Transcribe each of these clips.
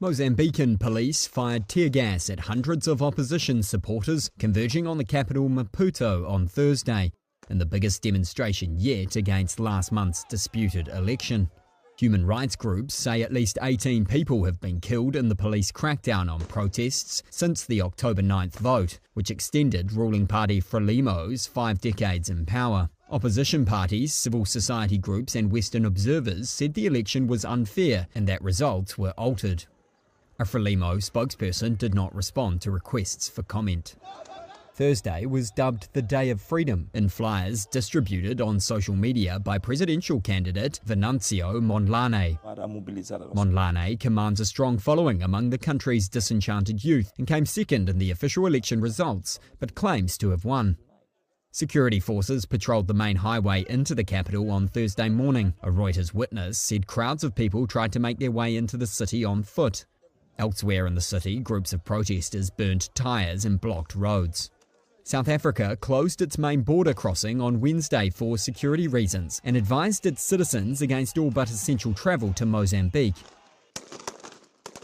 Mozambican police fired tear gas at hundreds of opposition supporters converging on the capital Maputo on Thursday, in the biggest demonstration yet against last month's disputed election. Human rights groups say at least 18 people have been killed in the police crackdown on protests since the October 9th vote, which extended ruling party Frelimo's 5 decades in power. Opposition parties, civil society groups and Western observers said the election was unfair and that results were altered. A Frelimo spokesperson did not respond to requests for comment. Thursday was dubbed the Day of Freedom in flyers distributed on social media by presidential candidate Venancio Mondlane. Mondlane commands a strong following among the country's disenchanted youth and came second in the official election results, but claims to have won. Security forces patrolled the main highway into the capital on Thursday morning. A Reuters witness said crowds of people tried to make their way into the city on foot. Elsewhere in the city, groups of protesters burned tyres and blocked roads. South Africa closed its main border crossing on Wednesday for security reasons and advised its citizens against all but essential travel to Mozambique.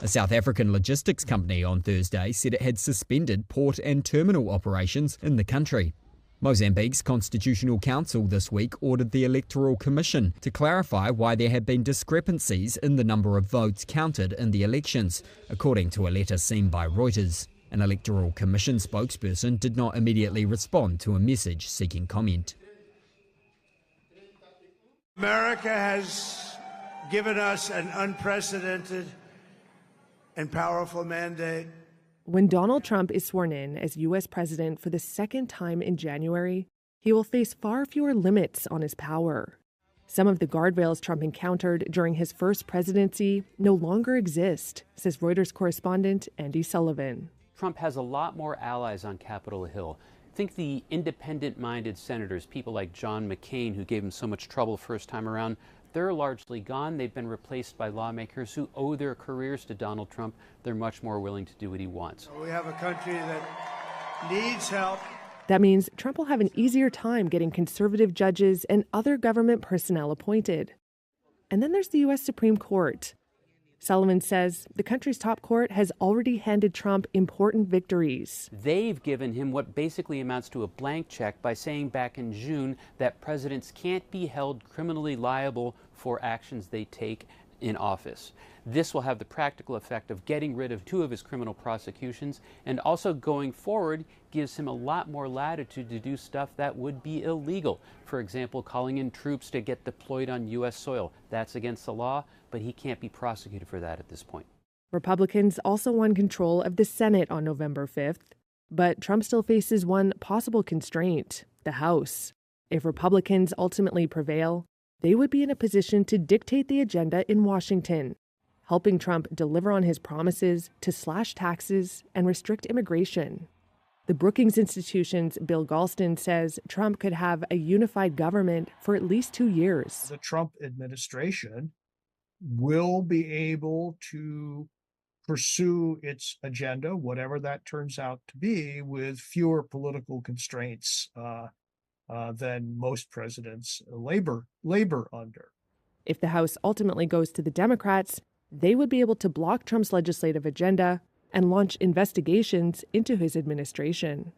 A South African logistics company on Thursday said it had suspended port and terminal operations in the country. Mozambique's Constitutional Council this week ordered the Electoral Commission to clarify why there had been discrepancies in the number of votes counted in the elections, according to a letter seen by Reuters. An Electoral Commission spokesperson did not immediately respond to a message seeking comment. America has given us an unprecedented and powerful mandate. When Donald Trump is sworn in as U.S. president for the second time in January, he will face far fewer limits on his power. Some of the guardrails Trump encountered during his first presidency no longer exist, says Reuters correspondent Andy Sullivan. Trump has a lot more allies on Capitol Hill. Think the independent-minded senators, people like John McCain, who gave him so much trouble first time around. They're largely gone. They've been replaced by lawmakers who owe their careers to Donald Trump. They're much more willing to do what he wants. We have a country that needs help. That means Trump will have an easier time getting conservative judges and other government personnel appointed. And then there's the U.S. Supreme Court. Sullivan says the country's top court has already handed Trump important victories. They've given him what basically amounts to a blank check by saying back in June that presidents can't be held criminally liable for actions they take in office. This will have the practical effect of getting rid of 2 of his criminal prosecutions, and also going forward gives him a lot more latitude to do stuff that would be illegal. For example, calling in troops to get deployed on U.S. soil. That's against the law, but he can't be prosecuted for that at this point. Republicans also won control of the Senate on November 5th, but Trump still faces one possible constraint, the House. If Republicans ultimately prevail, they would be in a position to dictate the agenda in Washington, helping Trump deliver on his promises to slash taxes and restrict immigration. The Brookings Institution's Bill Galston says Trump could have a unified government for at least 2 years. The Trump administration will be able to pursue its agenda, whatever that turns out to be, with fewer political constraints than most presidents labor under. If the House ultimately goes to the Democrats, they would be able to block Trump's legislative agenda and launch investigations into his administration.